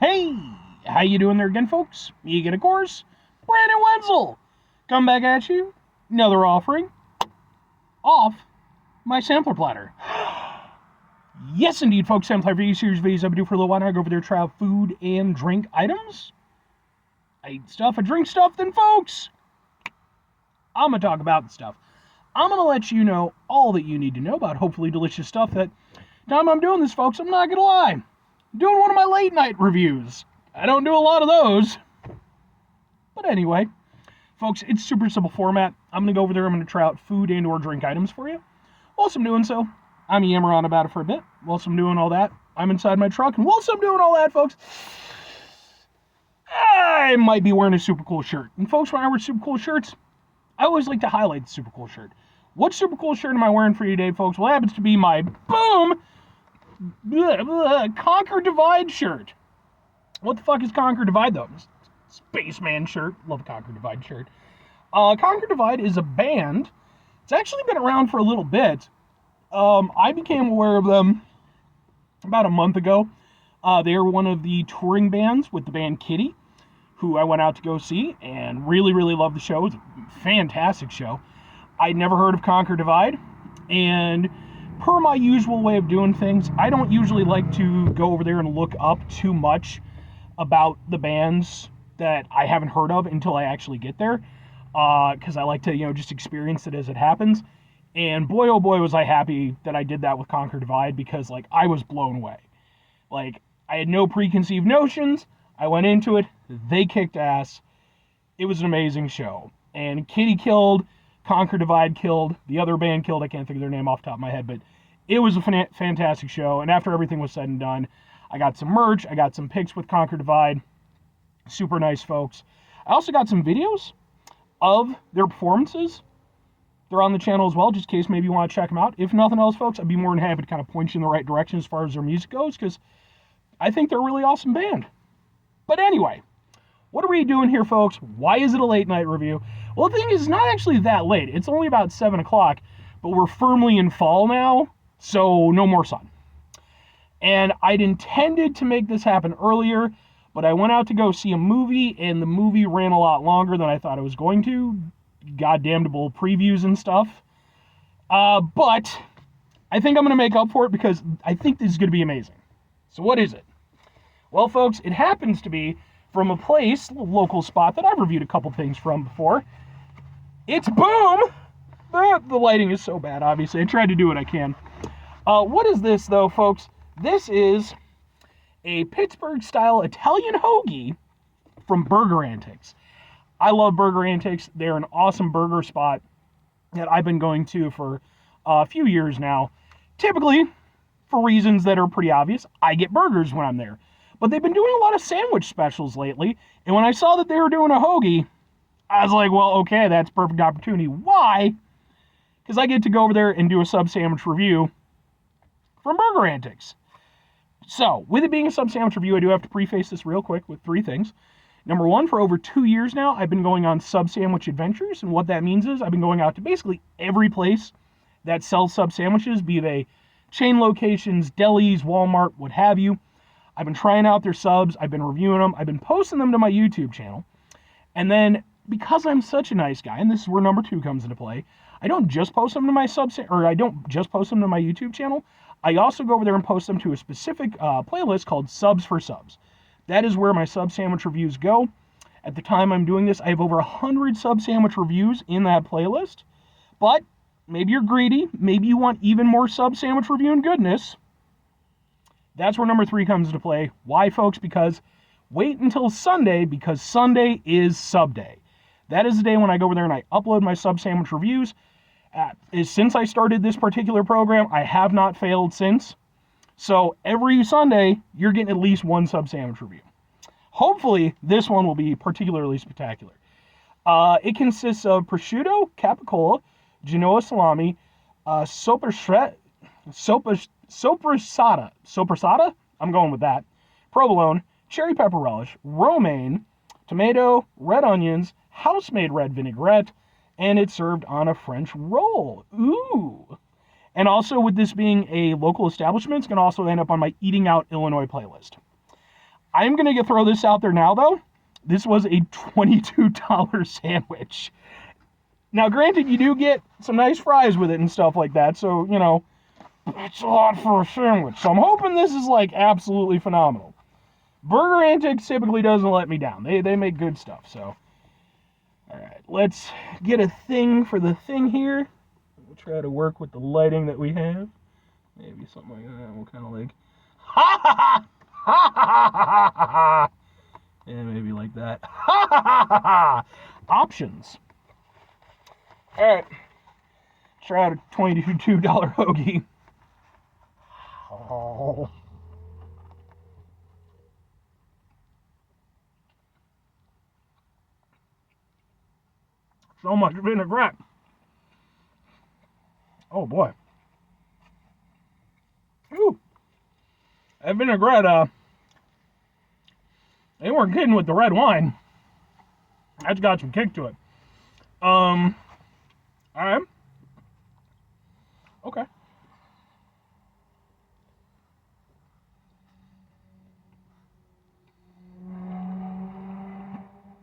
Hey, how you doing there again, folks? Me again, of course, Brandon Wenzel. Come back at you, another offering off my sampler platter. Yes, indeed, folks, sampler video series videos I've been doing for a little while now. I go over there, try out food and drink items. I eat stuff, I drink stuff, then, folks, I'm going to talk about the stuff. I'm going to let you know all that you need to know about hopefully delicious stuff. That time I'm doing this, folks, I'm not going to lie. I'm doing one of my late night reviews. I don't do a lot of those. But anyway, folks, it's super simple format. I'm going to go over there. I'm going to try out food and or drink items for you. Whilst I'm doing so, I'm yammering on about it for a bit. Whilst I'm doing all that, I'm inside my truck. And whilst I'm doing all that, folks, I might be wearing a super cool shirt. And folks, when I wear super cool shirts, I always like to highlight the super cool shirt. What super cool shirt am I wearing for you today, folks? Well, it happens to be my Conquer Divide shirt. What the fuck is Conquer Divide, though? Spaceman shirt. Love a Conquer Divide shirt. Conquer Divide is a band. It's actually been around for a little bit. I became aware of them about a month ago. They are one of the touring bands with the band Kitty, who I went out to go see and really, really loved the show. It was a fantastic show. I'd never heard of Conquer Divide, and per my usual way of doing things, I don't usually like to go over there and look up too much about the bands that I haven't heard of until I actually get there, because I like to, just experience it as it happens. And boy, oh boy, was I happy that I did that with Conquer Divide, because, I was blown away. I had no preconceived notions. I went into it. They kicked ass. It was an amazing show. And Kitty killed. Conquer Divide killed. The other band killed. I can't think of their name off the top of my head, but it was a fantastic show. And after everything was said and done, I got some merch. I got some pics with Conquer Divide. Super nice folks. I also got some videos of their performances. They're on the channel as well, just in case maybe you want to check them out. If nothing else, folks, I'd be more than happy to kind of point you in the right direction as far as their music goes, because I think they're a really awesome band. But anyway, what are we doing here, folks? Why is it a late night review? Well, the thing is, it's not actually that late. It's only about 7 o'clock, but we're firmly in fall now, so no more sun. And I'd intended to make this happen earlier, but I went out to go see a movie, and the movie ran a lot longer than I thought it was going to. Goddamnable previews and stuff. But I think I'm going to make up for it, because I think this is going to be amazing. So what is it? Well, folks, it happens to be from a place, a local spot that I've reviewed a couple things from before. It's Boom! The lighting is so bad, obviously. I tried to do what I can. What is this, though, folks? This is a Pittsburgh-Style Italian hoagie from Burger Antics. I love Burger Antics. They're an awesome burger spot that I've been going to for a few years now. Typically, for reasons that are pretty obvious, I get burgers when I'm there. But they've been doing a lot of sandwich specials lately, and when I saw that they were doing a hoagie, I was like, well, okay, that's a perfect opportunity. Why? Because I get to go over there and do a sub sandwich review from Burger Antics. So, with it being a sub sandwich review, I do have to preface this real quick with 3 things. Number 1, for over 2 years now, I've been going on sub sandwich adventures, and what that means is I've been going out to basically every place that sells sub sandwiches, be they chain locations, delis, Walmart, what have you. I've been trying out their subs, I've been reviewing them, I've been posting them to my YouTube channel, and then because I'm such a nice guy, and this is where number 2 comes into play, I don't just post them to my YouTube channel. I also go over there and post them to a specific playlist called Subs for Subs. That is where my sub sandwich reviews go. At the time I'm doing this, I have over 100 sub sandwich reviews in that playlist. But maybe you're greedy, maybe you want even more sub sandwich reviewing goodness. That's where number 3 comes into play. Why, folks? Because wait until Sunday, because Sunday is SUBday. That is the day when I go over there and I upload my sub sandwich reviews. Since I started this particular program, I have not failed since. So every Sunday, you're getting at least one sub sandwich review. Hopefully, this one will be particularly spectacular. It consists of prosciutto, capicola, Genoa salami, sopressata, I'm going with that, provolone, cherry pepper relish, romaine, tomato, red onions, house-made red vinaigrette, and it's served on a French roll. Ooh! And also, with this being a local establishment, it's going to also end up on my Eating Out Illinois playlist. I'm going to throw this out there now, though. This was a $22 sandwich. Now, granted, you do get some nice fries with it and stuff like that, so, you know, it's a lot for a sandwich. So I'm hoping this is, like, absolutely phenomenal. Burger Antics typically doesn't let me down. They make good stuff, so. Alright, let's get a thing for the thing here. We'll try to work with the lighting that we have. Maybe something like that. We'll kind of like, ha ha ha! Ha ha ha ha ha! Yeah, maybe like that. Ha ha ha ha ha! Options. Alright. Try out a $22 hoagie. Oh. So much vinaigrette. Oh boy. Ooh. That vinaigrette, they weren't kidding with the red wine. That's got some kick to it. Alright. Okay.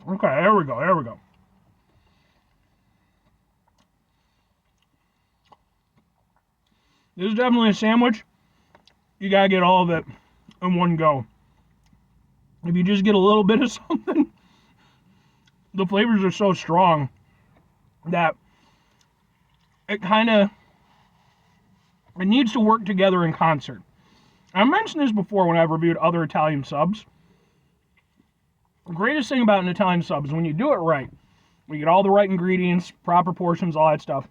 Okay, there we go, there we go. This is definitely a sandwich. You gotta get all of it in one go. If you just get a little bit of something, the flavors are so strong that it needs to work together in concert. I mentioned this before when I've reviewed other Italian subs. The greatest thing about an Italian sub is when you do it right, when you get all the right ingredients, proper portions, all that stuff,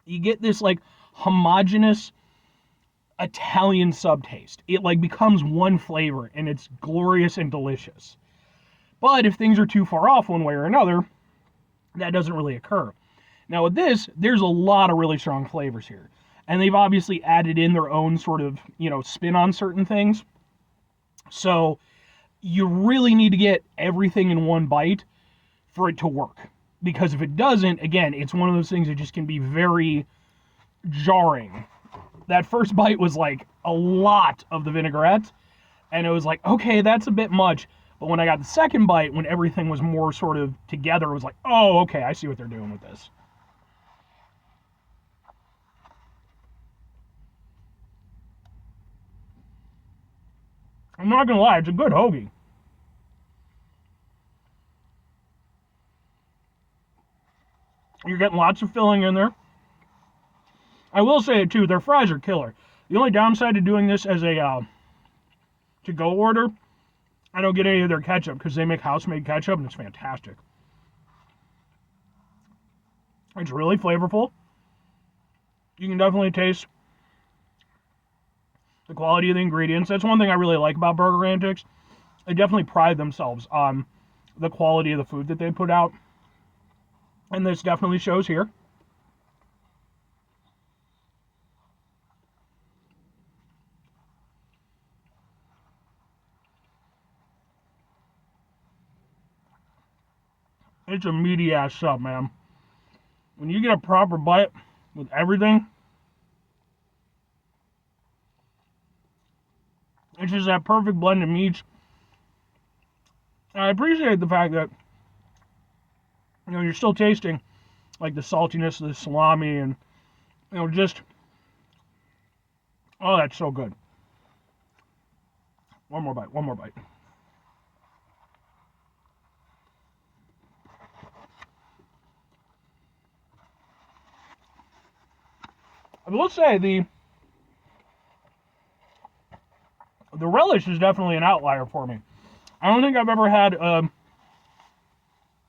you get this like homogeneous Italian sub taste. It like becomes one flavor and it's glorious and delicious. But if things are too far off one way or another, that doesn't really occur. Now with this, there's a lot of really strong flavors here. And they've obviously added in their own sort of, spin on certain things. So you really need to get everything in one bite for it to work. Because if it doesn't, again, it's one of those things that just can be very jarring. That first bite was like a lot of the vinaigrette, and it was like, okay, that's a bit much. But when I got the second bite, when everything was more sort of together, it was like, oh, okay, I see what they're doing with this. I'm not gonna lie, it's a good hoagie. You're getting lots of filling in there. I will say it too, their fries are killer. The only downside to doing this as a to-go order, I don't get any of their ketchup because they make house-made ketchup and it's fantastic. It's really flavorful. You can definitely taste the quality of the ingredients. That's one thing I really like about Burger Antics. They definitely pride themselves on the quality of the food that they put out. And this definitely shows here. It's a meaty ass sub, man. When you get a proper bite with everything, it's just that perfect blend of meats. And I appreciate the fact that you're still tasting like the saltiness of the salami and just, oh, that's so good. One more bite, one more bite. I will say the relish is definitely an outlier for me. I don't think I've ever had an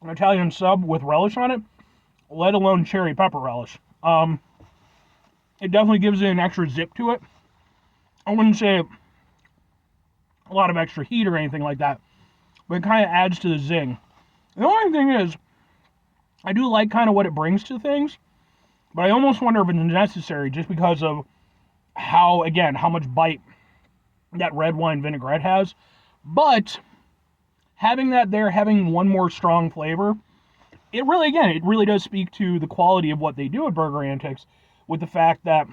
Italian sub with relish on it, let alone cherry pepper relish. It definitely gives it an extra zip to it. I wouldn't say a lot of extra heat or anything like that, but it kind of adds to the zing. The only thing is, I do like kind of what it brings to things, but I almost wonder if it's necessary just because of how much bite that red wine vinaigrette has. But having that there, having one more strong flavor, it really does speak to the quality of what they do at Burger Antics, with the fact that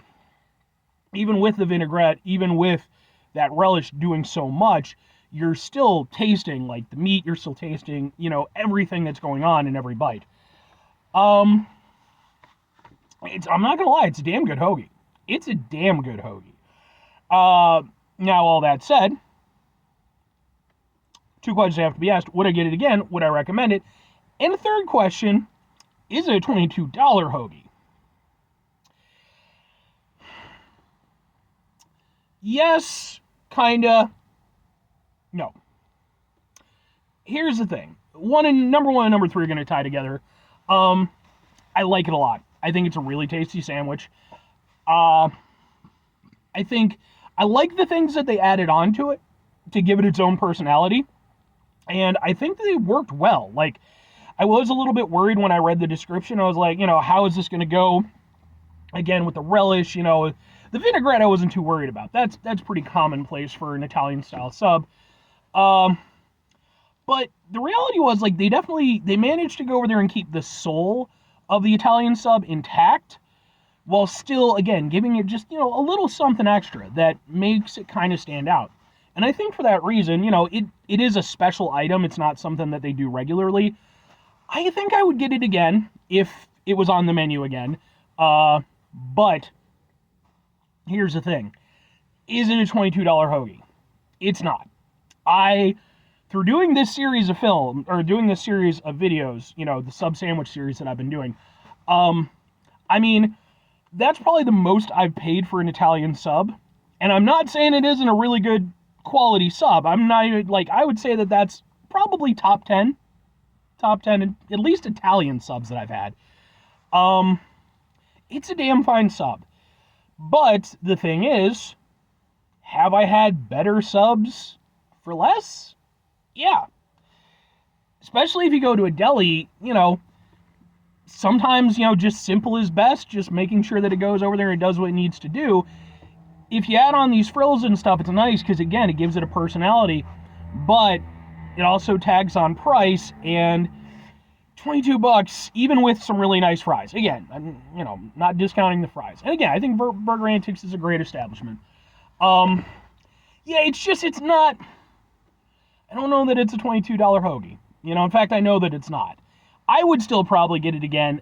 even with the vinaigrette, even with that relish doing so much, you're still tasting, like, the meat, you're still tasting, everything that's going on in every bite. I'm not gonna lie, it's a damn good hoagie. It's a damn good hoagie. Now, all that said, two questions have to be asked. Would I get it again? Would I recommend it? And the third question, is it a $22 hoagie? Yes, kinda. No. Here's the thing. Number one and number three are going to tie together. I like it a lot. I think it's a really tasty sandwich. I think I like the things that they added onto it to give it its own personality. And I think they worked well. Like, I was a little bit worried when I read the description. I was like, how is this going to go? Again, with the relish, the vinaigrette I wasn't too worried about. That's pretty commonplace for an Italian-style sub. But the reality was, like, they managed to go over there and keep the soul of the Italian sub intact, while still, again, giving it just, a little something extra that makes it kind of stand out. And I think for that reason, it is a special item. It's not something that they do regularly. I think I would get it again if it was on the menu again. But here's the thing. Is it a $22 hoagie? It's not. Through doing this series of doing this series of videos, the sub sandwich series that I've been doing, that's probably the most I've paid for an Italian sub. And I'm not saying it isn't a really good quality sub. I'm not even, I would say that that's probably top 10, at least Italian subs that I've had. It's a damn fine sub. But the thing is, have I had better subs for less? Yeah. Especially if you go to a deli, sometimes, just simple is best, just making sure that it goes over there and does what it needs to do. If you add on these frills and stuff, it's nice because, again, it gives it a personality, but it also tags on price, and $22, even with some really nice fries. Again, I'm, not discounting the fries. And again, I think Burger Antics is a great establishment. It's not, I don't know that it's a $22 hoagie. In fact, I know that it's not. I would still probably get it again,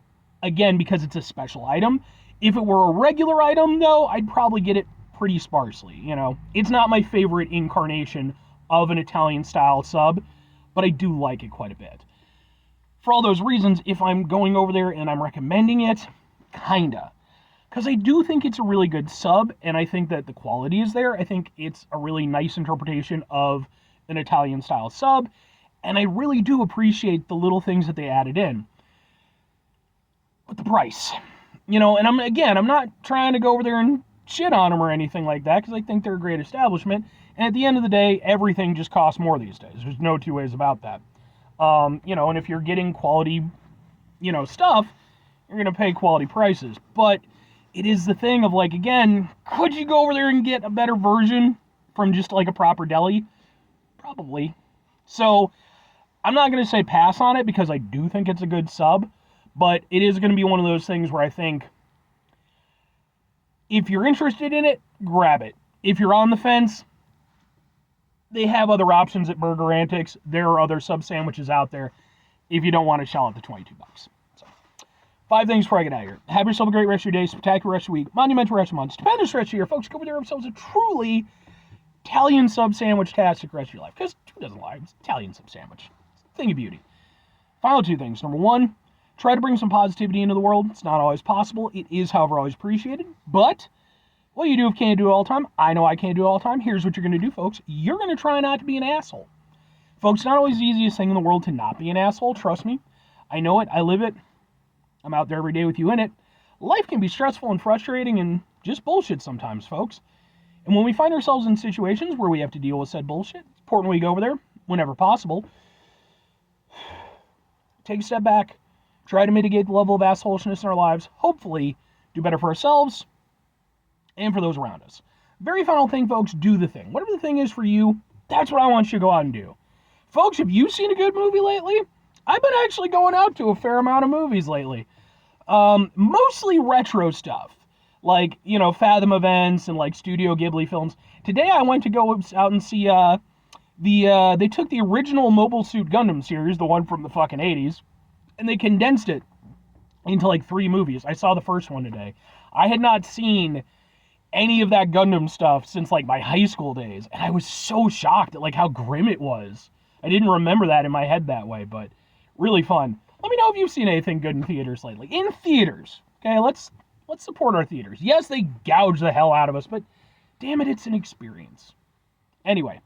because it's a special item. If it were a regular item, though, I'd probably get it pretty sparsely, It's not my favorite incarnation of an Italian-style sub, but I do like it quite a bit. For all those reasons, if I'm going over there and I'm recommending it, kinda. Because I do think it's a really good sub, and I think that the quality is there. I think it's a really nice interpretation of an Italian-style sub, and I really do appreciate the little things that they added in. But the price, and I'm not trying to go over there and shit on them or anything like that, because I think they're a great establishment, and at the end of the day, everything just costs more these days. There's no two ways about that. And if you're getting quality, stuff, you're going to pay quality prices. But it is the thing of, again, could you go over there and get a better version from just, a proper deli? Probably. So, I'm not going to say pass on it, because I do think it's a good sub, but it is going to be one of those things where I think, if you're interested in it, grab it. If you're on the fence, they have other options at Burger Antics. There are other sub sandwiches out there if you don't want to shell out the $22. So, 5 things before I get out of here. Have yourself a great rest of your day, spectacular rest of your week, monumental rest of your month, stupendous rest of your year. Folks, go over there and have yourselves a truly Italian sub sandwich-tastic rest of your life. Because who doesn't like it? It's Italian sub sandwich. It's a thing of beauty. Final 2 things. Number 1, try to bring some positivity into the world. It's not always possible. It is, however, always appreciated. But what you do if you can't do it all the time, I know I can't do it all the time. Here's what you're going to do, folks. You're going to try not to be an asshole. Folks, it's not always the easiest thing in the world to not be an asshole. Trust me. I know it. I live it. I'm out there every day with you in it. Life can be stressful and frustrating and just bullshit sometimes, folks. And when we find ourselves in situations where we have to deal with said bullshit, it's important we go over there whenever possible. Take a step back. Try to mitigate the level of assholishness in our lives. Hopefully, do better for ourselves and for those around us. Very final thing, folks, do the thing. Whatever the thing is for you, that's what I want you to go out and do. Folks, have you seen a good movie lately? I've been actually going out to a fair amount of movies lately. Mostly retro stuff. Fathom events and Studio Ghibli films. Today I went to go out and see They took the original Mobile Suit Gundam series, the one from the fucking 80s, and they condensed it into like 3 movies. I saw the first one today. I had not seen any of that Gundam stuff since like my high school days, and I was so shocked at like how grim it was. I didn't remember that in my head that way, but really fun. Let me know if you've seen anything good in theaters lately. In theaters, okay? Let's support our theaters. Yes, they gouge the hell out of us, but damn it, it's an experience. Anyway.